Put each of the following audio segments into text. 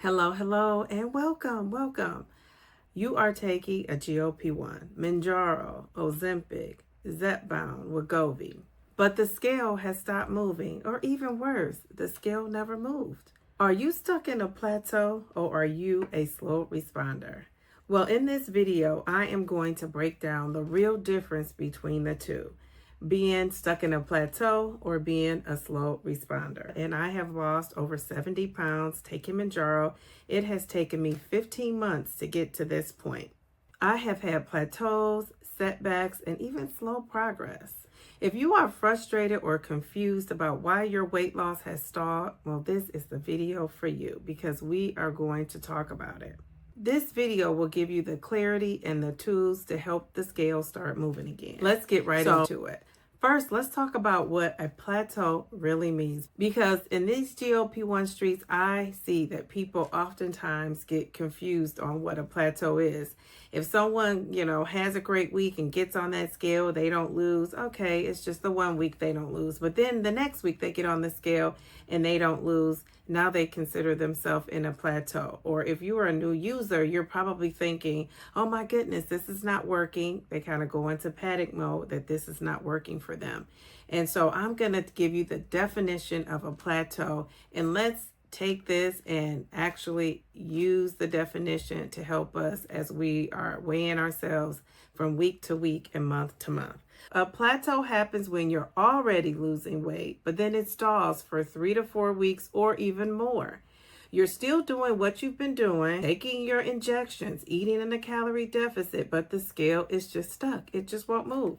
Hello, hello, and welcome. You are taking a GLP1, Mounjaro, Ozempic, Zepbound, Wegovy. But the scale has stopped moving, or even worse, the scale never moved. Are you stuck in a plateau, or are you a slow responder? Well, in this video, I am going to break down the real difference between the two, being stuck in a plateau or being a slow responder. And I have lost over 70 pounds taking Mounjaro. It has taken me 15 months to get to this point. I have had plateaus, setbacks, and even slow progress. If you are frustrated or confused about why your weight loss has stalled, well, this is the video for you because we are going to talk about it. This video will give you the clarity and the tools to help the scale start moving again. Let's get right into it. First, let's talk about what a plateau really means, because in these GLP-1 streets, I see that people oftentimes get confused on what a plateau is. If someone, has a great week and gets on that scale, they don't lose. Okay, it's just the 1 week they don't lose. But then the next week they get on the scale and they don't lose. Now they consider themselves in a plateau. Or if you are a new user, you're probably thinking, oh my goodness, this is not working. They kind of go into panic mode that this is not working for them. And so I'm going to give you the definition of a plateau, and let's take this and actually use the definition to help us as we are weighing ourselves from week to week and month to month. A plateau happens when you're already losing weight, but then it stalls for 3 to 4 weeks or even more. You're still doing what you've been doing, taking your injections, eating in a calorie deficit, but the scale is just stuck. It just won't move.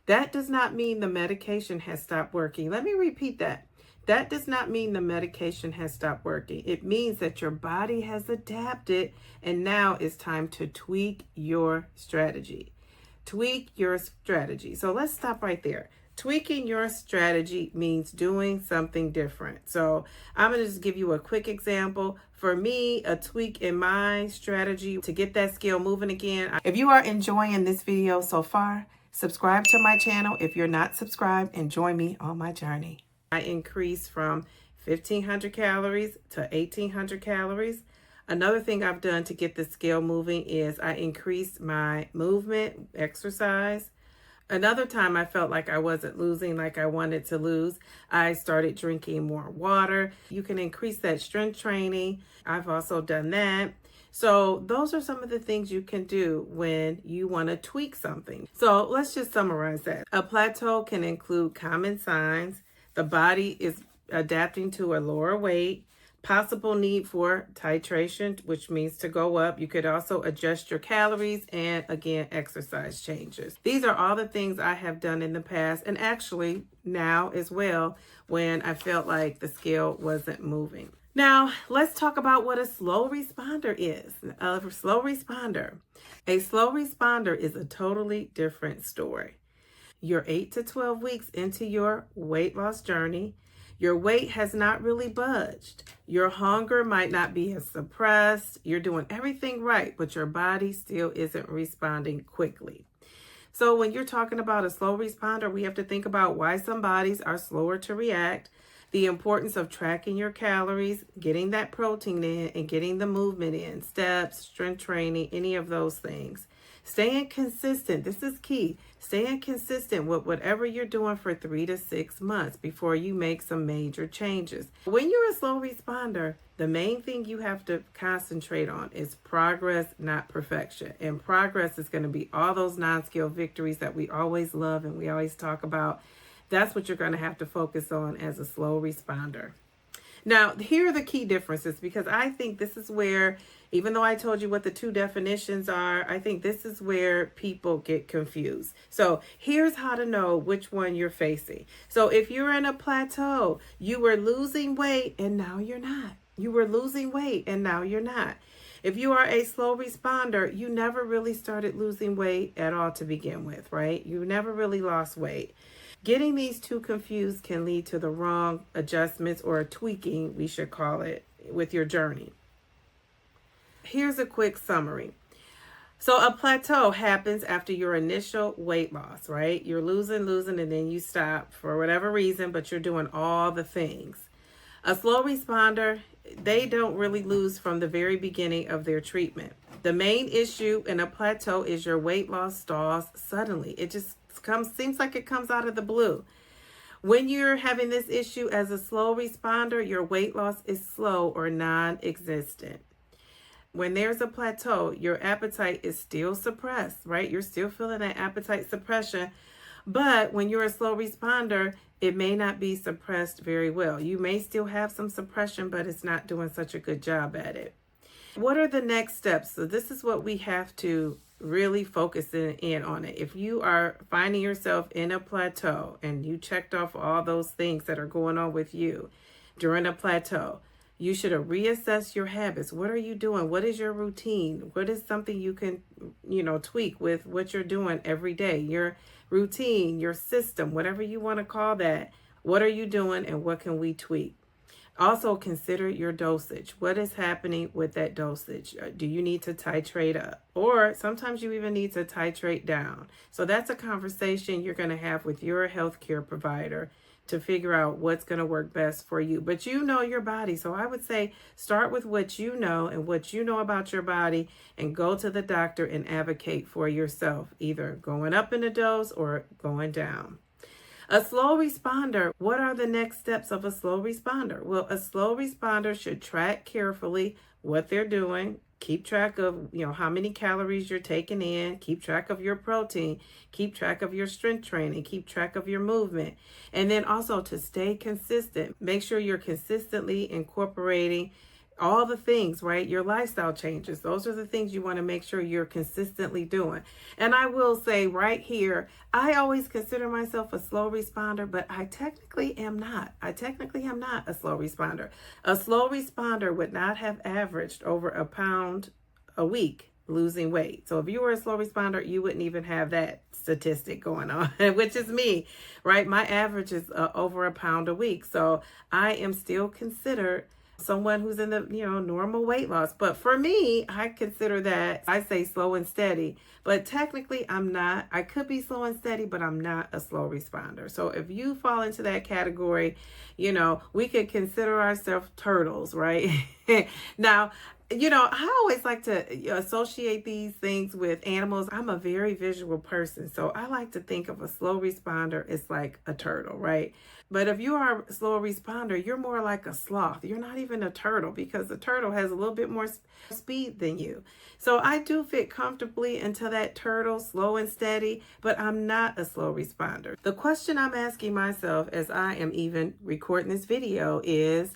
That does not mean the medication has stopped working. Let me repeat that. That does not mean the medication has stopped working. It means that your body has adapted and now it's time to tweak your strategy. Tweak your strategy. So let's stop right there. Tweaking your strategy means doing something different. So I'm going to just give you a quick example. For me, a tweak in my strategy to get that scale moving again. If you are enjoying this video so far, subscribe to my channel if you're not subscribed and join me on my journey. I increased from 1,500 calories to 1,800 calories. Another thing I've done to get the scale moving is I increased my movement, exercise. Another time I felt like I wasn't losing like I wanted to lose, I started drinking more water. You can increase that strength training. I've also done that. So those are some of the things you can do when you want to tweak something. So let's just summarize that. A plateau can include common signs. The body is adapting to a lower weight, possible need for titration, which means to go up. You could also adjust your calories and, again, exercise changes. These are all the things I have done in the past, and actually now as well when I felt like the scale wasn't moving. Now, let's talk about what a slow responder is. A slow responder is a totally different story. You're 8 to 12 weeks into your weight loss journey. Your weight has not really budged. Your hunger might not be as suppressed. You're doing everything right, but your body still isn't responding quickly. So when you're talking about a slow responder, we have to think about why some bodies are slower to react, the importance of tracking your calories, getting that protein in, and getting the movement in, steps, strength training, any of those things. Staying consistent, this is key. Staying consistent with whatever you're doing for 3 to 6 months before you make some major changes. When you're a slow responder, the main thing you have to concentrate on is progress, not perfection. And progress is going to be all those non-scale victories that we always love and we always talk about. That's what you're going to have to focus on as a slow responder. Now, here are the key differences, because I think this is where, even though I told you what the two definitions are, I think this is where people get confused. So here's how to know which one you're facing. So if you're in a plateau, you were losing weight and now you're not. You were losing weight and now you're not. If you are a slow responder, you never really started losing weight at all to begin with, right? You never really lost weight. Getting these two confused can lead to the wrong adjustments or tweaking, we should call it, with your journey. Here's a quick summary. So a plateau happens after your initial weight loss, right? You're losing, and then you stop for whatever reason, but you're doing all the things. A slow responder, they don't really lose from the very beginning of their treatment. The main issue in a plateau is your weight loss stalls suddenly. It just seems like it comes out of the blue. When you're having this issue as a slow responder, your weight loss is slow or non-existent. When there's a plateau, your appetite is still suppressed, right? You're still feeling that appetite suppression. But when you're a slow responder, it may not be suppressed very well. You may still have some suppression, but it's not doing such a good job at it. What are the next steps? So this is what we have to really focus in on it. If you are finding yourself in a plateau and you checked off all those things that are going on with you during a plateau, you should reassess your habits. What are you doing? What is your routine? What is something you can, tweak with what you're doing every day? Your routine, your system, whatever you want to call that. What are you doing and what can we tweak? Also consider your dosage. What is happening with that dosage? Do you need to titrate up? Or sometimes you even need to titrate down. So that's a conversation you're going to have with your healthcare provider to figure out what's going to work best for you. But you know your body. So I would say start with what you know and what you know about your body and go to the doctor and advocate for yourself, either going up in a dose or going down. A slow responder, what are the next steps of a slow responder? Well, a slow responder should track carefully what they're doing, keep track of, how many calories you're taking in, keep track of your protein, keep track of your strength training, keep track of your movement. And then also to stay consistent, make sure you're consistently incorporating all the things, right? Your lifestyle changes. Those are the things you want to make sure you're consistently doing. And I will say right here, I always consider myself a slow responder, but I technically am not. I technically am not a slow responder. A slow responder would not have averaged over a pound a week losing weight. So if you were a slow responder, you wouldn't even have that statistic going on, which is me, right? My average is over a pound a week. So I am still considered someone who's in the, normal weight loss. But for me, I consider that, I say slow and steady, but technically I'm not. I could be slow and steady, but I'm not a slow responder. So if you fall into that category, we could consider ourselves turtles, right? Now, I always like to associate these things with animals. I'm a very visual person, so I like to think of a slow responder as like a turtle, right? But if you are a slow responder, you're more like a sloth. You're not even a turtle because the turtle has a little bit more speed than you. So I do fit comfortably into that turtle, slow and steady, but I'm not a slow responder. The question I'm asking myself as I am even recording this video is,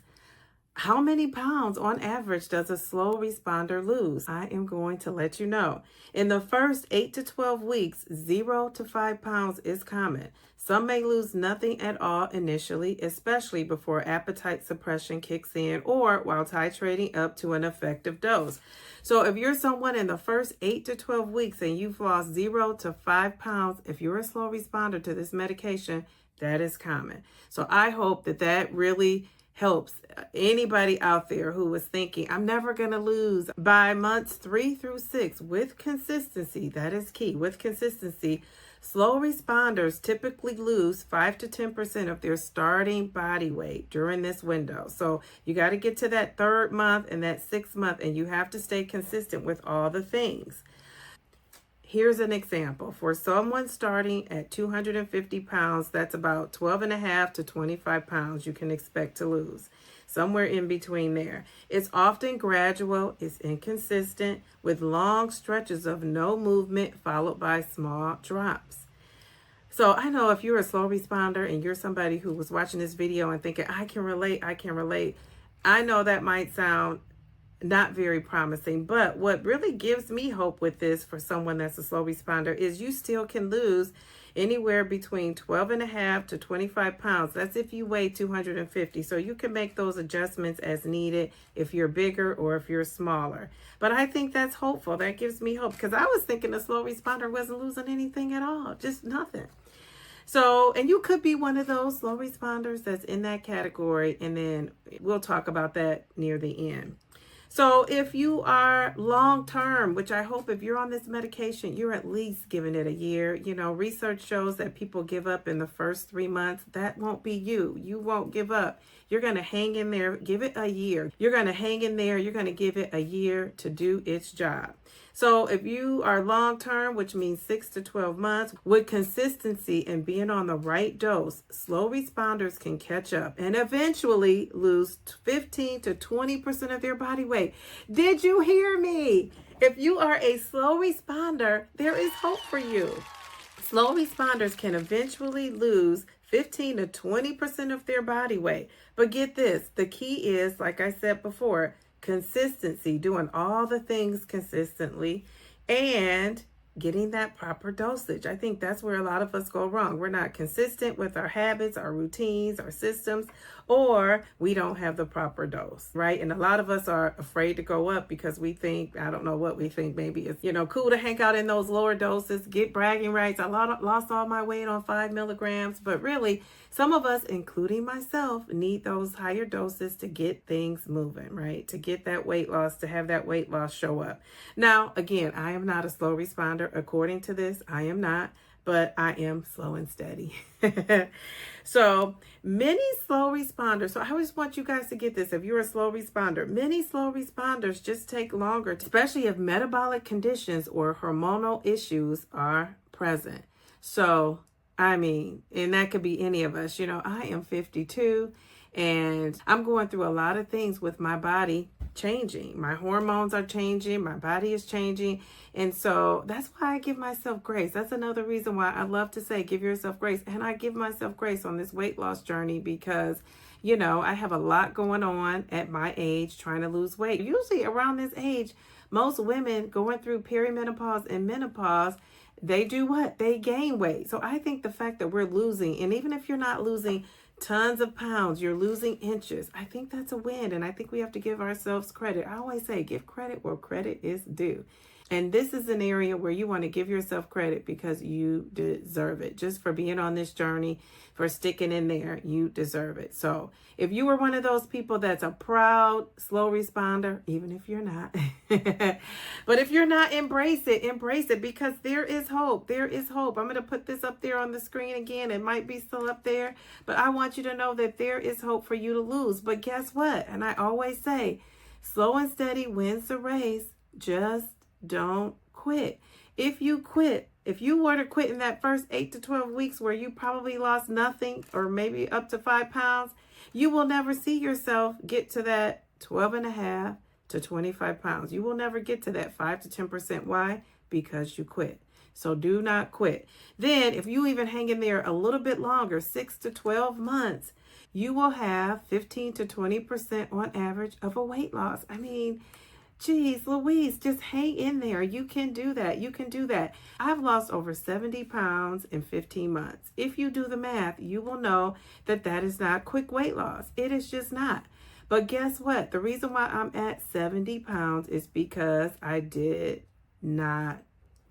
how many pounds on average does a slow responder lose? I am going to let you know. In the first 8 to 12 weeks, 0 to 5 pounds is common. Some may lose nothing at all initially, especially before appetite suppression kicks in or while titrating up to an effective dose. So if you're someone in the first 8 to 12 weeks and you've lost 0 to 5 pounds, if you're a slow responder to this medication, that is common. So I hope that really helps anybody out there who was thinking, I'm never going to lose. By months 3 through 6, with consistency, that is key, with consistency, slow responders typically lose 5 to 10% of their starting body weight during this window. So you got to get to that 3rd month and that 6th month, and you have to stay consistent with all the things. Here's an example. For someone starting at 250 pounds, that's about 12.5 to 25 pounds you can expect to lose. Somewhere in between there. It's often gradual, it's inconsistent, with long stretches of no movement followed by small drops. So I know if you're a slow responder and you're somebody who was watching this video and thinking, I can relate. I know that might sound not very promising, but what really gives me hope with this for someone that's a slow responder is you still can lose anywhere between 12.5 to 25 pounds. That's if you weigh 250. So you can make those adjustments as needed if you're bigger or if you're smaller. But I think that's hopeful. That gives me hope because I was thinking a slow responder wasn't losing anything at all, just nothing. So, and you could be one of those slow responders that's in that category, and then we'll talk about that near the end. So if you are long term, which I hope if you're on this medication, you're at least giving it a year. You know, research shows that people give up in the first 3 months. That won't be you. You won't give up. You're going to hang in there. Give it a year. You're going to hang in there. You're going to give it a year to do its job. So if you are long term, which means 6 to 12 months, with consistency and being on the right dose, slow responders can catch up and eventually lose 15 to 20% of their body weight. Did you hear me? If you are a slow responder, there is hope for you. Slow responders can eventually lose 15 to 20% of their body weight. But get this, the key is, like I said before, consistency, doing all the things consistently and getting that proper dosage. I think that's where a lot of us go wrong. We're not consistent with our habits, our routines, our systems, or we don't have the proper dose, right? And a lot of us are afraid to go up because we think, I don't know what we think, maybe it's, cool to hang out in those lower doses, get bragging rights. I lost all my weight on 5 milligrams, but really some of us, including myself, need those higher doses to get things moving, right? To get that weight loss, to have that weight loss show up. Now, again, I am not a slow responder. According to this, I am not, but I am slow and steady. So many slow responders. So I always want you guys to get this. If you're a slow responder, many slow responders just take longer, especially if metabolic conditions or hormonal issues are present. So, and that could be any of us. I am 52 and I'm going through a lot of things with my body changing. My hormones are changing. My body is changing. And so that's why I give myself grace. That's another reason why I love to say, give yourself grace. And I give myself grace on this weight loss journey because, I have a lot going on at my age trying to lose weight. Usually around this age, most women going through perimenopause and menopause, they do what? They gain weight. So I think the fact that we're losing, and even if you're not losing tons of pounds, you're losing inches, I think that's a win. And I think we have to give ourselves credit. I always say, give credit where credit is due. And this is an area where you want to give yourself credit because you deserve it. Just for being on this journey, for sticking in there, you deserve it. So if you were one of those people that's a proud slow responder, even if you're not, but if you're not, embrace it because there is hope. There is hope. I'm going to put this up there on the screen again. It might be still up there, but I want you to know that there is hope for you to lose. But guess what? And I always say, slow and steady wins the race. Just don't quit. If you were to quit in that first 8 to 12 weeks where you probably lost nothing or maybe up to 5 pounds, you will never see yourself get to that 12.5 to 25 pounds. You will never get to that 5 to 10%. Why? Because you quit. So do not quit. Then if you even hang in there a little bit longer, 6 to 12 months, you will have 15 to 20% on average of a weight loss. Geez, Louise, just hang in there. You can do that. You can do that. I've lost over 70 pounds in 15 months. If you do the math, you will know that that is not quick weight loss. It is just not. But guess what? The reason why I'm at 70 pounds is because I did not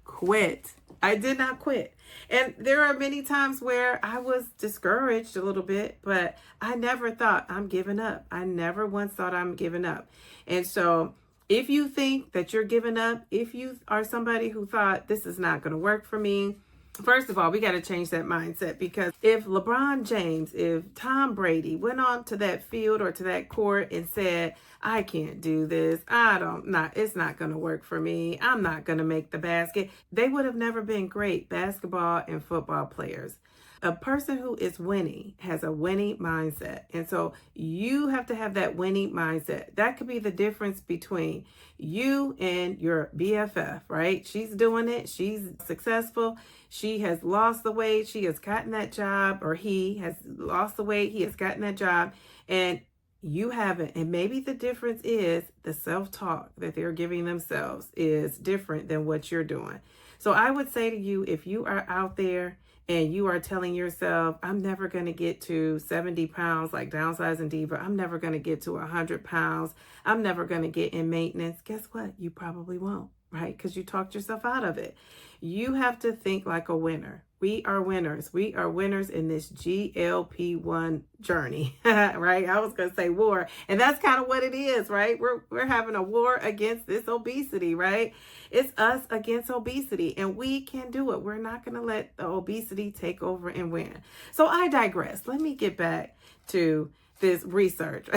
quit. I did not quit. And there are many times where I was discouraged a little bit, but I never thought I'm giving up. I never once thought I'm giving up. And so if you think that you're giving up, if you are somebody who thought this is not going to work for me, first of all, we got to change that mindset because if LeBron James, if Tom Brady went on to that field or to that court and said, I can't do this, it's not going to work for me, I'm not going to make the basket, they would have never been great basketball and football players. A person who is winning has a winning mindset. And so you have to have that winning mindset. That could be the difference between you and your BFF, right? She's doing it. She's successful. She has lost the weight. She has gotten that job, or he has lost the weight. He has gotten that job and you haven't. And maybe the difference is the self-talk that they're giving themselves is different than what you're doing. So I would say to you, if you are out there and you are telling yourself, I'm never going to get to 70 pounds like Downsizing Diva, I'm never going to get to 100 pounds, I'm never going to get in maintenance, guess what? You probably won't, right? Because you talked yourself out of it. You have to think like a winner. We are winners. We are winners in this GLP1 journey, right? I was going to say war, and that's kind of what it is, right? We're having a war against this obesity, right? It's us against obesity, and we can do it. We're not going to let the obesity take over and win. So I digress. Let me get back to this research.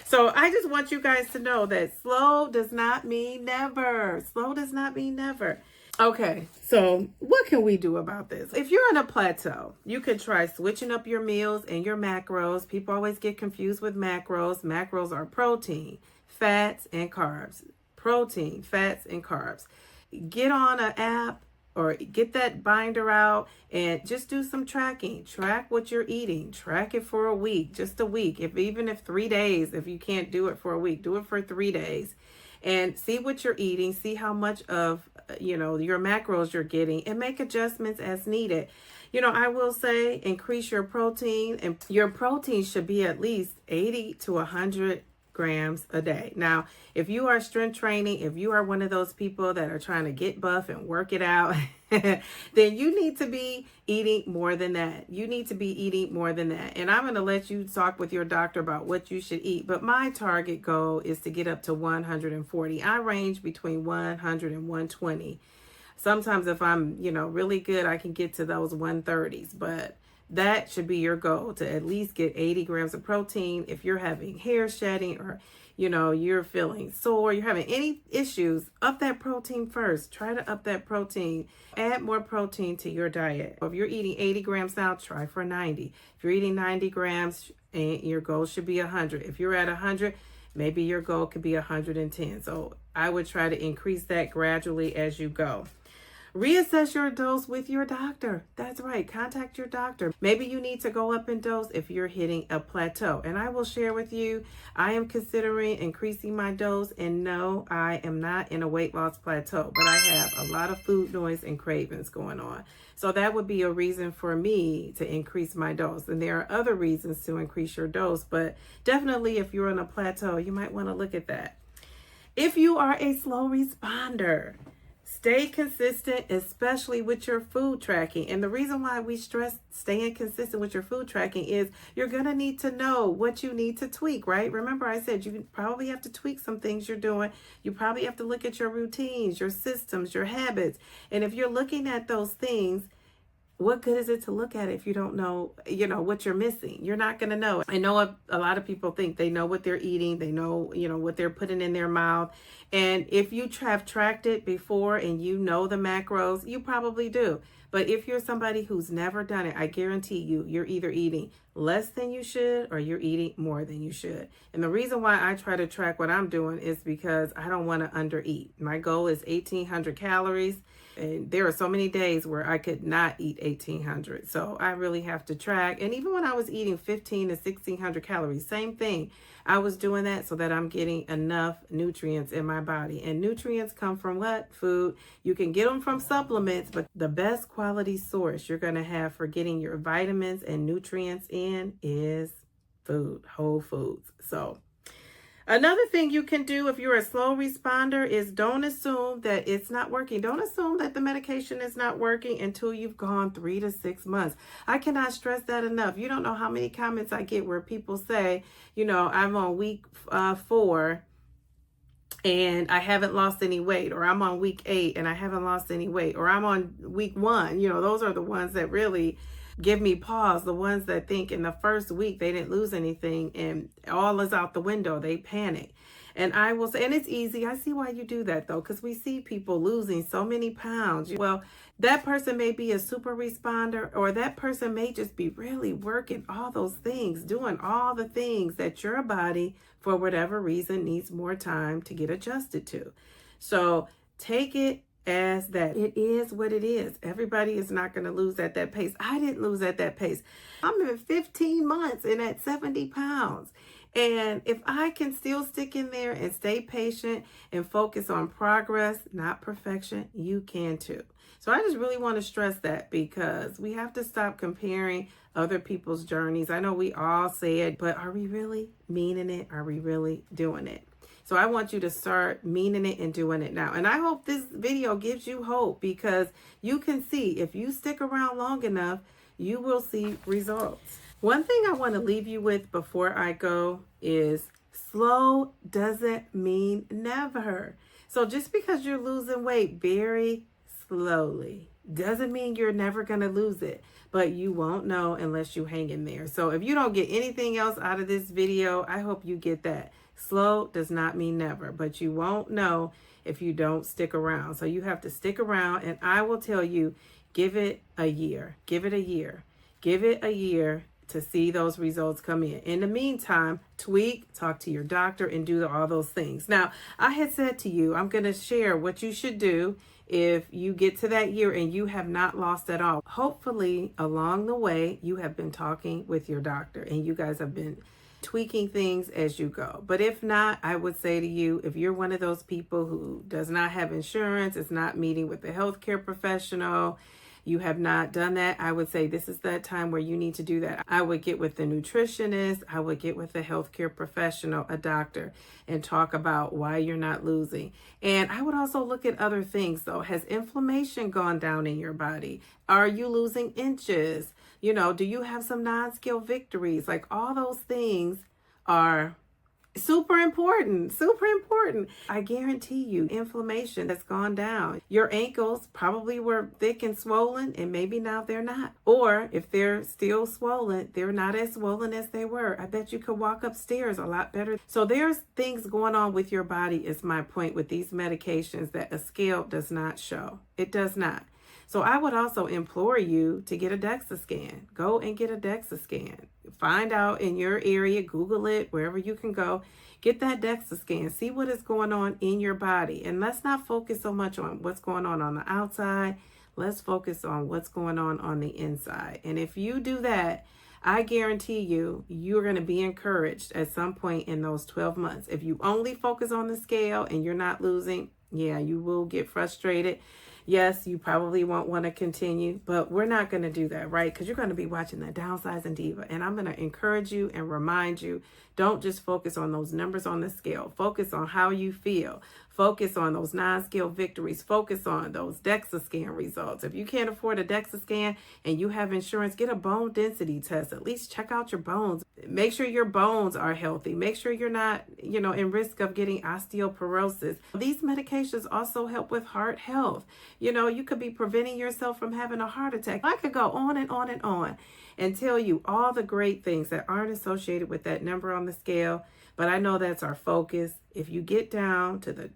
So I just want you guys to know that slow does not mean never. Slow does not mean never. Okay, so what can we do about this? If you're on a plateau, you could try switching up your meals and your macros. People always get confused with macros. Macros are protein, fats, and carbs. Protein, fats, and carbs. Get on an app or get that binder out and just do some tracking. Track what you're eating. Track it for a week, just a week. Even if 3 days, if you can't do it for a week, do it for 3 days. And see what you're eating, see how much of, your macros you're getting, and make adjustments as needed. I will say increase your protein, and your protein should be at least 80 to 100 grams a day. Now, if you are strength training, if you are one of those people that are trying to get buff and work it out, then you need to be eating more than that. You need to be eating more than that. And I'm going to let you talk with your doctor about what you should eat. But my target goal is to get up to 140. I range between 100 and 120. Sometimes if I'm, really good, I can get to those 130s. But that should be your goal, to at least get 80 grams of protein. If you're having hair shedding or, you're feeling sore, you're having any issues, up that protein first. Try to up that protein. Add more protein to your diet. If you're eating 80 grams now, try for 90. If you're eating 90 grams, and your goal should be 100. If you're at 100, maybe your goal could be 110. So I would try to increase that gradually as you go. Reassess your dose with your doctor. That's right. Contact your doctor. Maybe you need to go up in dose if you're hitting a plateau. And I will share with you, I am considering increasing my dose. And no, I am not in a weight loss plateau, but I have a lot of food noise and cravings going on. So that would be a reason for me to increase my dose. And there are other reasons to increase your dose, but definitely if you're on a plateau, you might want to look at that. If you are a slow responder, stay consistent, especially with your food tracking. And the reason why we stress staying consistent with your food tracking is you're going to need to know what you need to tweak, right? Remember I said you probably have to tweak some things you're doing. You probably have to look at your routines, your systems, your habits. And if you're looking at those things, what good is it to look at it if you don't know, what you're missing? You're not going to know. I know a lot of people think they know what they're eating. They know, what they're putting in their mouth. And if you have tracked it before and you know the macros, you probably do. But if you're somebody who's never done it, I guarantee you're either eating less than you should or you're eating more than you should. And the reason why I try to track what I'm doing is because I don't want to undereat. My goal is 1,800 calories. And there are so many days where I could not eat 1,800. So I really have to track. And even when I was eating 1,500 to 1,600 calories, same thing. I was doing that so that I'm getting enough nutrients in my body. And nutrients come from what? Food. You can get them from supplements, but the best quality source you're going to have for getting your vitamins and nutrients in is food, whole foods. So another thing you can do if you're a slow responder is don't assume that it's not working. Don't assume that the medication is not working until you've gone 3 to 6 months. I cannot stress that enough. You don't know how many comments I get where people say, I'm on week 4 and I haven't lost any weight, or I'm on week 8 and I haven't lost any weight, or I'm on week 1. Those are the ones that really give me pause. The ones that think in the first week they didn't lose anything and all is out the window, they panic. And I will say, and it's easy. I see why you do that though, because we see people losing so many pounds. Well, that person may be a super responder, or that person may just be really working all those things, doing all the things that your body, for whatever reason, needs more time to get adjusted to. So take it as that. It is what it is. Everybody is not going to lose at that pace. I didn't lose at that pace. I'm in 15 months and at 70 pounds. And if I can still stick in there and stay patient and focus on progress, not perfection, you can too. So I just really want to stress that, because we have to stop comparing other people's journeys. I know we all say it, but are we really meaning it? Are we really doing it? So I want you to start meaning it and doing it now. And I hope this video gives you hope, because you can see if you stick around long enough, you will see results. One thing I want to leave you with before I go is slow doesn't mean never. So just because you're losing weight very slowly doesn't mean you're never going to lose it, but you won't know unless you hang in there. So if you don't get anything else out of this video, I hope you get that. Slow does not mean never, but you won't know if you don't stick around. So you have to stick around, and I will tell you, give it a year. Give it a year. Give it a year to see those results come in. In the meantime, tweak, talk to your doctor, and do all those things. Now, I had said to you, I'm going to share what you should do if you get to that year and you have not lost at all. Hopefully, along the way, you have been talking with your doctor and you guys have been tweaking things as you go. But if not, I would say to you, if you're one of those people who does not have insurance, is not meeting with a healthcare professional, you have not done that, I would say this is that time where you need to do that. I would get with the nutritionist, I would get with a healthcare professional, a doctor, and talk about why you're not losing. And I would also look at other things though. Has inflammation gone down in your body? Are you losing inches? You know, do you have some non-scale victories? Like, all those things are super important, super important. I guarantee you inflammation has gone down. Your ankles probably were thick and swollen, and maybe now they're not. Or if they're still swollen, they're not as swollen as they were. I bet you could walk upstairs a lot better. So there's things going on with your body, is my point with these medications, that a scale does not show. It does not. So I would also implore you to get a DEXA scan. Go and get a DEXA scan. Find out in your area, Google it, wherever you can go. Get that DEXA scan. See what is going on in your body. And let's not focus so much on what's going on the outside. Let's focus on what's going on the inside. And if you do that, I guarantee you, you're going to be encouraged at some point in those 12 months. If you only focus on the scale and you're not losing, yeah, you will get frustrated. Yes, you probably won't want to continue, but we're not going to do that, right? Because you're going to be watching the Downsizing Diva, and I'm going to encourage you and remind you, don't just focus on those numbers on the scale. Focus on how you feel. Focus on those non-scale victories. Focus on those DEXA scan results. If you can't afford a DEXA scan and you have insurance, get a bone density test. At least check out your bones. Make sure your bones are healthy. Make sure you're not, in risk of getting osteoporosis. These medications also help with heart health. You could be preventing yourself from having a heart attack. I could go on and on and on and tell you all the great things that aren't associated with that number on the scale. But I know that's our focus. If you get down to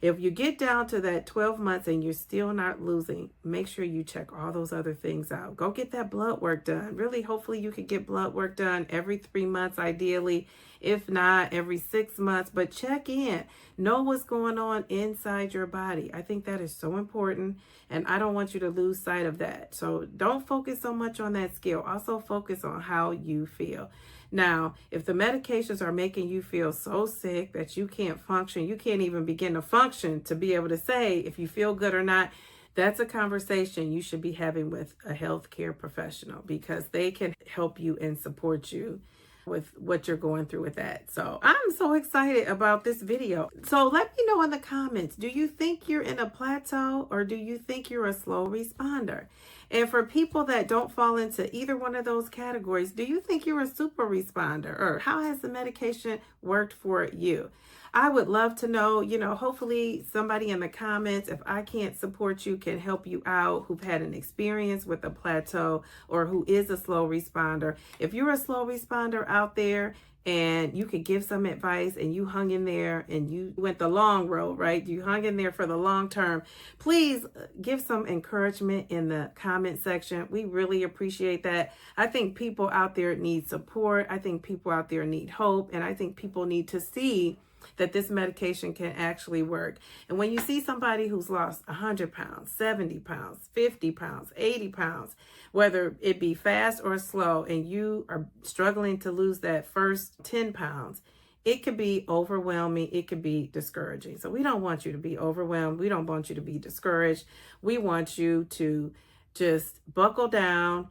if you get down to that 12 months and you're still not losing, make sure you check all those other things out. Go get that blood work done. Really, hopefully you could get blood work done every 3 months, ideally. If not, every 6 months. But check in. Know what's going on inside your body. I think that is so important, and I don't want you to lose sight of that. So don't focus so much on that scale. Also focus on how you feel. Now, if the medications are making you feel so sick that you can't function, you can't even begin to function to be able to say if you feel good or not, that's a conversation you should be having with a healthcare professional, because they can help you and support you with what you're going through with that. So I'm so excited about this video. So let me know in the comments, do you think you're in a plateau, or do you think you're a slow responder? And for people that don't fall into either one of those categories, do you think you're a super responder, or how has the medication worked for you? I would love to know, hopefully somebody in the comments, if I can't support you, can help you out, who've had an experience with a plateau or who is a slow responder. If you're a slow responder out there and you could give some advice and you hung in there and you went the long road, right? You hung in there for the long term. Please give some encouragement in the comment section. We really appreciate that. I think people out there need support. I think people out there need hope. And I think people need to see that this medication can actually work. And when you see somebody who's lost 100 pounds, 70 pounds, 50 pounds, 80 pounds, whether it be fast or slow, and you are struggling to lose that first 10 pounds, it could be overwhelming. It could be discouraging. So we don't want you to be overwhelmed. We don't want you to be discouraged. We want you to just buckle down,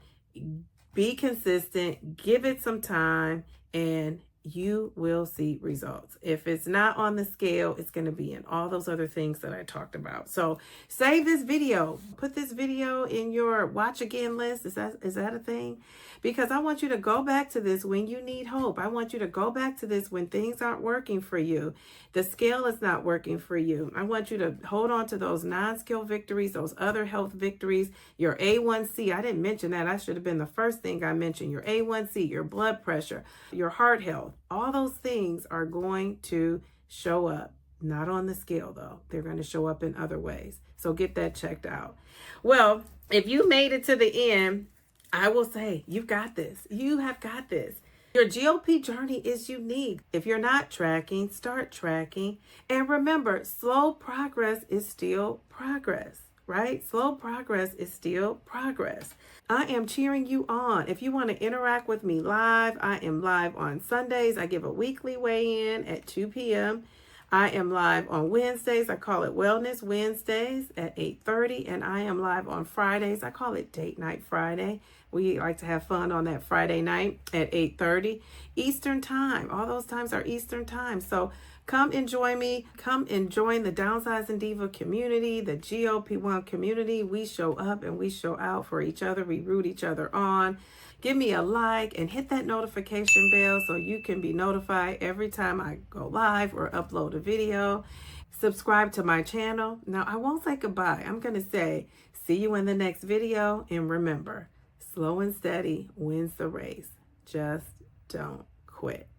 be consistent, give it some time, and you will see results. If it's not on the scale, it's going to be in all those other things that I talked about. So save this video, put this video in your watch again list. Is that a thing? Because I want you to go back to this when you need hope. I want you to go back to this when things aren't working for you. The scale is not working for you. I want you to hold on to those non-scale victories, those other health victories, your A1C. I didn't mention that. I should have been the first thing I mentioned. Your A1C, your blood pressure, your heart health. All those things are going to show up. Not on the scale, though. They're going to show up in other ways. So get that checked out. Well, if you made it to the end, I will say, you've got this. You have got this. Your GLP journey is unique. If you're not tracking, start tracking. And remember, slow progress is still progress, right? Slow progress is still progress. I am cheering you on. If you want to interact with me live, I am live on Sundays. I give a weekly weigh-in at 2 p.m. I am live on Wednesdays. I call it Wellness Wednesdays at 8:30. And I am live on Fridays. I call it Date Night Friday. We like to have fun on that Friday night at 8:30 Eastern Time. All those times are Eastern Time. So come enjoy me. Come and join the Downsizing Diva community, the GLP1 community. We show up and we show out for each other. We root each other on. Give me a like and hit that notification bell so you can be notified every time I go live or upload a video. Subscribe to my channel. Now, I won't say goodbye. I'm going to say see you in the next video. And remember, slow and steady wins the race. Just don't quit.